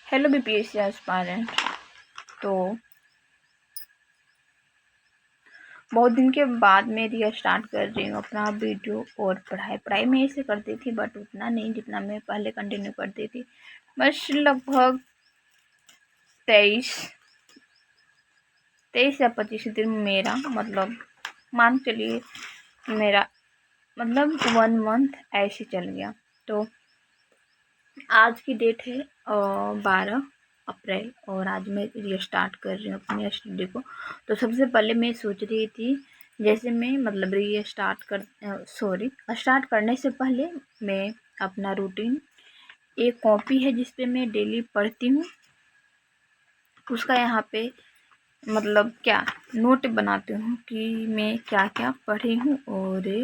Hello BPSC aspirant. तो बहुत दिन के बाद मैं स्टार्ट कर रही हूँ अपना वीडियो। और पढ़ाई मैं इसे करती थी बट उतना नहीं जितना मैं पहले कंटिन्यू करती थी। बस लगभग 23 या 25 दिन मेरा मतलब मान चलिए मेरा मतलब 1 मंथ ऐसे चल गया। तो आज की डेट है 12 अप्रैल और आज मैं स्टार्ट कर रही हूँ अपने स्टडी को। तो सबसे पहले मैं सोच रही थी जैसे मैं मतलब स्टार्ट करने से पहले मैं अपना रूटीन एक कॉपी है जिस पे मैं डेली पढ़ती हूँ उसका यहाँ पे मतलब क्या नोट बनाती हूँ कि मैं क्या क्या पढ़ी हूँ और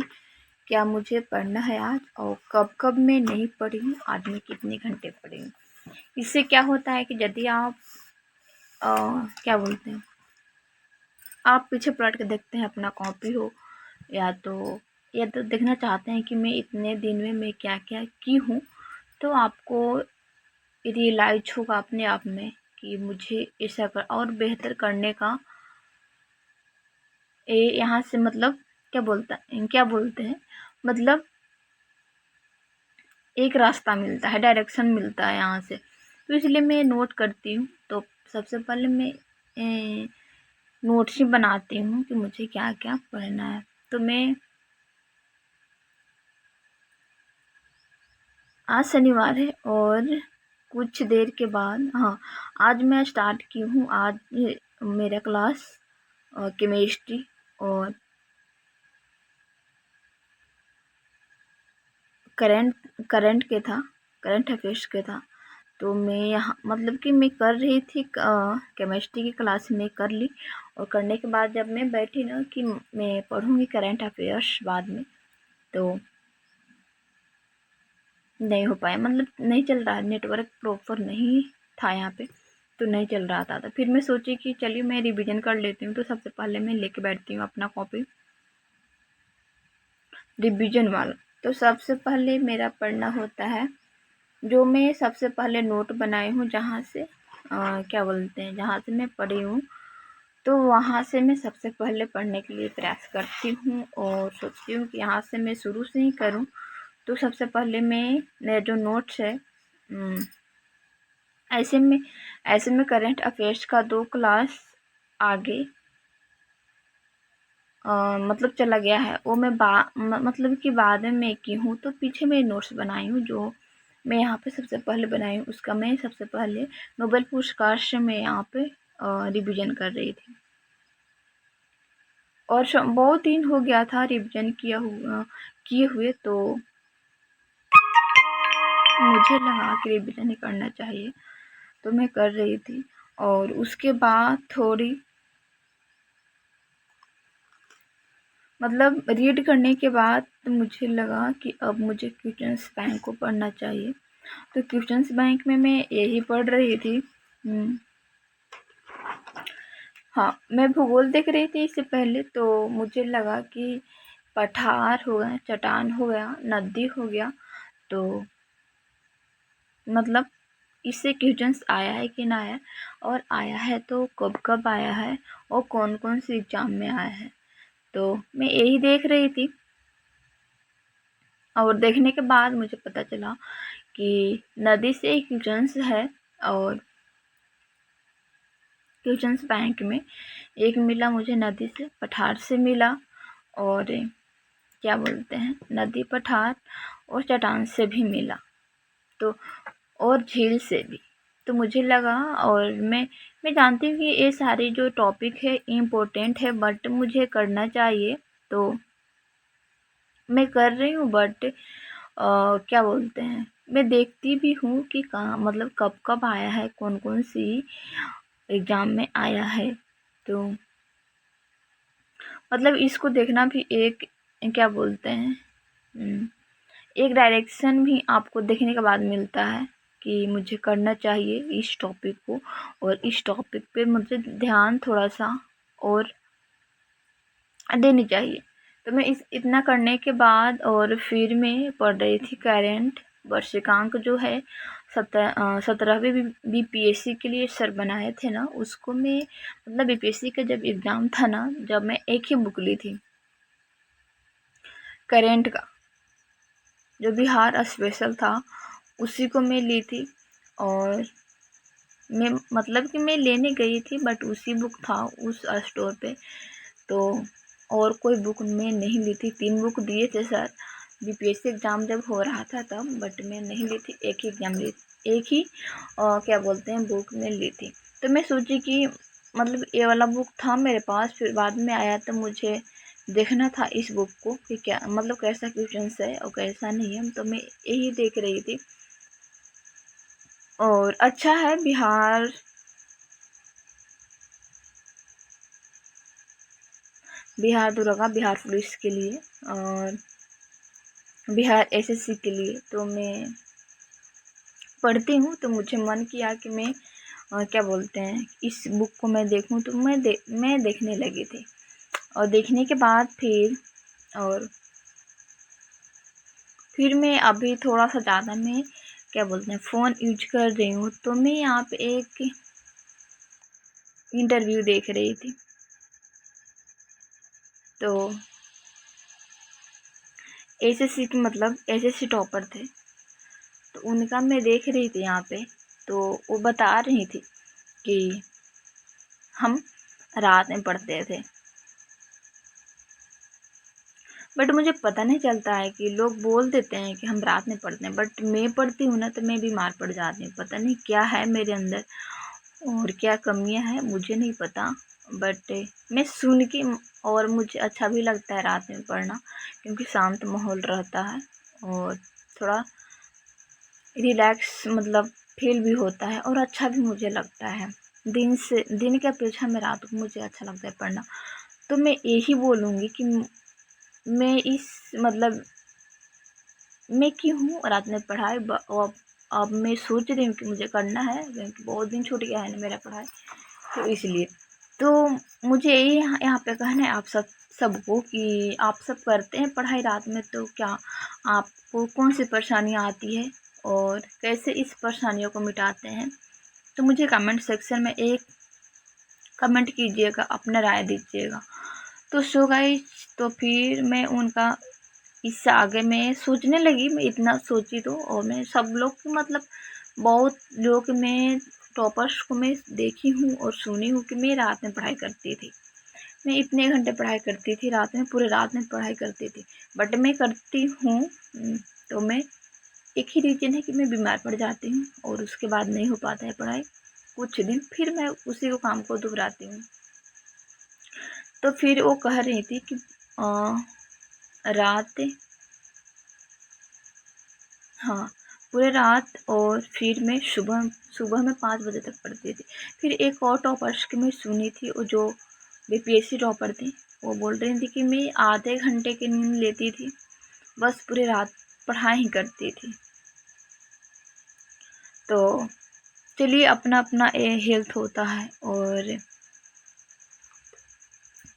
क्या मुझे पढ़ना है आज और कब कब मैं नहीं पढ़ी हूँ, आज मैं कितने घंटे पढ़ी हूँ। इससे क्या होता है कि यदि आप क्या बोलते हैं आप पीछे पलट के देखते हैं अपना कॉपी हो या तो देखना चाहते हैं कि मैं इतने दिन में मैं क्या क्या की हूँ, तो आपको रियलाइज होगा अपने आप में कि मुझे ऐसा कर और बेहतर करने का यहाँ से मतलब क्या बोलते हैं मतलब एक रास्ता मिलता है, डायरेक्शन मिलता है यहाँ से। तो इसलिए मैं नोट करती हूँ। तो सबसे पहले मैं नोट्स ही बनाती हूँ कि मुझे क्या क्या पढ़ना है। तो मैं आज शनिवार है और कुछ देर के बाद आज मैं स्टार्ट की हूँ। आज मेरा क्लास केमिस्ट्री और करंट अफेयर्स के था। तो मैं यहाँ मतलब कि मैं कर रही थी केमिस्ट्री की क्लास में कर ली और करने के बाद जब मैं बैठी ना कि मैं पढ़ूँगी करंट अफेयर्स बाद में, तो नहीं हो पाया, मतलब नहीं चल रहा, नेटवर्क प्रॉपर नहीं था यहाँ पे, तो नहीं चल रहा था। तो फिर मैं सोची कि चलिए मैं रिवीजन कर लेती हूँ। तो सबसे पहले मैं लेके बैठती हूँ अपना कॉपी रिवीजन वाला। तो सबसे पहले मेरा पढ़ना होता है जो मैं सबसे पहले नोट बनाई हूँ जहाँ से जहाँ से मैं पढ़ी हूँ, तो वहाँ से मैं सबसे पहले पढ़ने के लिए प्रयास करती हूँ और सोचती हूँ कि यहाँ से मैं शुरू से ही करूँ। तो सबसे पहले मैं मेरा जो नोट्स है ऐसे में करंट अफेयर्स का 2 क्लास आगे मतलब चला गया है। वो मैं मतलब कि बाद में मैं की हूँ, तो पीछे मैं नोट्स बनाई हूँ जो मैं यहाँ पे सबसे पहले बनाई हूँ। उसका मैं सबसे पहले नोबेल पुरस्कार से मैं यहाँ पे रिवीजन कर रही थी और बहुत दिन हो गया था रिवीजन किए हुए। तो मुझे लगा कि रिवीजन ही करना चाहिए, तो मैं कर रही थी। और उसके बाद थोड़ी मतलब रीड करने के बाद मुझे लगा कि अब मुझे क्वेश्चंस बैंक को पढ़ना चाहिए। तो क्वेश्चंस बैंक में मैं यही पढ़ रही थी। हाँ, मैं भूगोल देख रही थी इससे पहले। तो मुझे लगा कि पठार हो गया, चट्टान हो गया, नदी हो गया, तो मतलब इससे क्वेश्चंस आया है कि ना आया, और आया है तो कब कब आया है और कौन कौन से एग्जाम में आया है। तो मैं यही देख रही थी और देखने के बाद मुझे पता चला कि नदी से एक क्वेश्चंस है और क्वेश्चंस बैंक में एक मिला मुझे नदी से, पठार से मिला और नदी, पठार और चट्टान से भी मिला, तो और झील से भी। तो मुझे लगा और मैं जानती हूँ कि ये सारे जो टॉपिक है इम्पोर्टेंट है बट मुझे करना चाहिए, तो मैं कर रही हूँ। बट मैं देखती भी हूँ कि कहाँ मतलब कब कब आया है, कौन कौन सी एग्ज़ाम में आया है। तो मतलब इसको देखना भी एक एक डायरेक्शन भी आपको देखने के बाद मिलता है कि मुझे करना चाहिए इस टॉपिक को, और इस टॉपिक पे मुझे ध्यान थोड़ा सा और देनी चाहिए। तो मैं इतना करने के बाद और फिर मैं पढ़ रही थी करंट वर्षिकांक जो है 17वीं बीपीएससी के लिए सर बनाए थे ना, उसको मैं मतलब बीपीएससी का जब एग्ज़ाम था ना, जब मैं एक ही बुक ली थी करेंट का, जो बिहार स्पेशल था, उसी को मैं ली थी। और मैं मतलब कि मैं लेने गई थी बट उसी बुक था उस स्टोर पे, तो और कोई बुक मैं नहीं ली थी। 3 बुक दिए थे सर बीपीएससी एग्ज़ाम जब हो रहा था तब, बट मैं नहीं ली थी, एक ही एग्ज़ाम ली, एक ही क्या बोलते हैं बुक में ली थी। तो मैं सोची कि मतलब ये वाला बुक था मेरे पास, फिर बाद में आया तो मुझे देखना था इस बुक को कि क्या मतलब कैसा क्वेश्चंस है और कैसा नहीं है, तो मैं यही देख रही थी। और अच्छा है बिहार दुर्गा बिहार पुलिस के लिए और बिहार एसएससी के लिए, तो मैं पढ़ती हूँ। तो मुझे मन किया कि मैं क्या बोलते हैं इस बुक को मैं देखूँ, तो मैं देखने लगी थी। और देखने के बाद फिर मैं अभी थोड़ा सा ज़्यादा मैं क्या बोलते हैं फ़ोन यूज कर रही हूँ, तो मैं यहाँ पे एक इंटरव्यू देख रही थी। तो एसएससी की मतलब एसएससी टॉपर थे, तो उनका मैं देख रही थी यहाँ पे। तो वो बता रही थी कि हम रात में पढ़ते थे, बट मुझे पता नहीं चलता है कि लोग बोल देते हैं कि हम रात में पढ़ते हैं, बट मैं पढ़ती हूँ ना तो मैं बीमार पड़ जाती हूँ। पता नहीं क्या है मेरे अंदर और क्या कमियां हैं मुझे नहीं पता, बट मैं सुन के और मुझे अच्छा भी लगता है रात में पढ़ना, क्योंकि शांत माहौल रहता है और थोड़ा रिलैक्स मतलब फील भी होता है और अच्छा भी मुझे लगता है। दिन के अपेक्षा में रात को मुझे अच्छा लगता है पढ़ना। तो मैं यही बोलूँगी कि मैं इस मतलब मैं क्यों रात में पढ़ाई अब मैं सोच रही हूँ कि मुझे करना है, क्योंकि बहुत दिन छूट गया है ना मेरा पढ़ाई, तो इसलिए। तो मुझे यही यहाँ पे कहना है आप सबको कि आप सब करते हैं पढ़ाई रात में, तो क्या आपको कौन सी परेशानियाँ आती है और कैसे इस परेशानियों को मिटाते हैं, तो मुझे कमेंट सेक्शन में एक कमेंट कीजिएगा, अपना राय दीजिएगा। तो सो गाइस, तो फिर मैं उनका इससे आगे मैं सोचने लगी, मैं इतना सोची तो, और मैं सब लोग की मतलब बहुत लोग मैं टॉपर्स को मैं देखी हूँ और सुनी हूँ कि मैं रात में पढ़ाई करती थी। मैं इतने घंटे पढ़ाई करती थी रात में, पूरे रात में पढ़ाई करती थी, बट मैं करती हूँ तो मैं एक ही रीज़न है कि मैं बीमार पड़ जाती हूँ और उसके बाद नहीं हो पाता है पढ़ाई कुछ दिन, फिर मैं उसी को काम को दोहराती हूँ। तो फिर वो कह रही थी कि रात हाँ पूरे रात, और फिर मैं सुबह सुबह में 5 बजे तक पढ़ती थी। फिर एक और टॉपर्स की मैं सुनी थी, वो जो बीपीएससी टॉपर थी, वो बोल रही थी कि मैं आधे घंटे की नींद लेती थी, बस पूरी रात पढ़ाई ही करती थी। तो चलिए, अपना अपना हेल्थ होता है और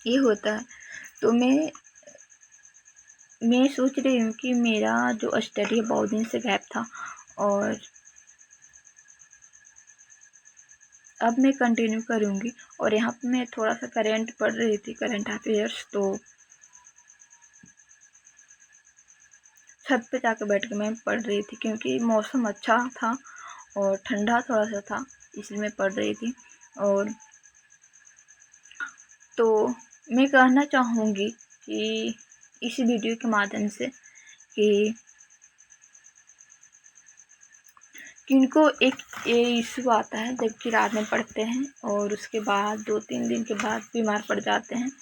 ये होता है। तो मैं सोच रही हूँ कि मेरा जो स्टडी है बहुत दिन से गैप था, और अब मैं कंटिन्यू करूँगी। और यहाँ पे मैं थोड़ा सा करंट पढ़ रही थी, करंट अफेयर्स, तो छत पे जाकर बैठ के मैं पढ़ रही थी, क्योंकि मौसम अच्छा था और ठंडा थोड़ा सा था, इसलिए मैं पढ़ रही थी। और तो मैं कहना चाहूँगी कि इस वीडियो के माध्यम से कि किनको एक ये इशू आता है जबकि रात में पढ़ते हैं और उसके बाद 2-3 दिन के बाद बीमार पड़ जाते हैं,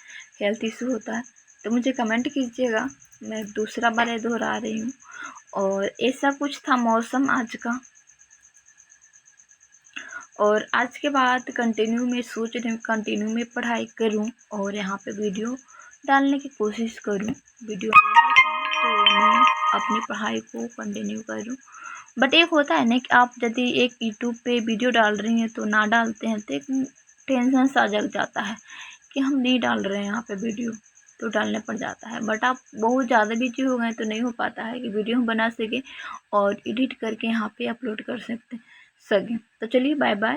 हेल्थ इशू होता है, तो मुझे कमेंट कीजिएगा। मैं दूसरा बार ये दोहरा रही हूँ। और ऐसा कुछ था मौसम आज का, और आज के बाद कंटिन्यू मैं सोच रही हूँ कंटिन्यू में पढ़ाई करूँ और यहाँ पे वीडियो डालने की कोशिश करूँ। वीडियो तो मैं अपनी पढ़ाई को कंटिन्यू करूँ। बट एक होता है ना कि आप यदि एक यूट्यूब पे वीडियो डाल रही हैं तो ना डालते हैं तो एक टेंशन सा जग जाता है कि हम नहीं डाल रहे हैं यहाँ पे वीडियो, तो डालने पड़ जाता है। बट आप बहुत ज़्यादा बिजी हो गए तो नहीं हो पाता है कि वीडियो हम बना सकें और एडिट करके यहाँ पे अपलोड कर सकें। तो चलिए बाय बाय।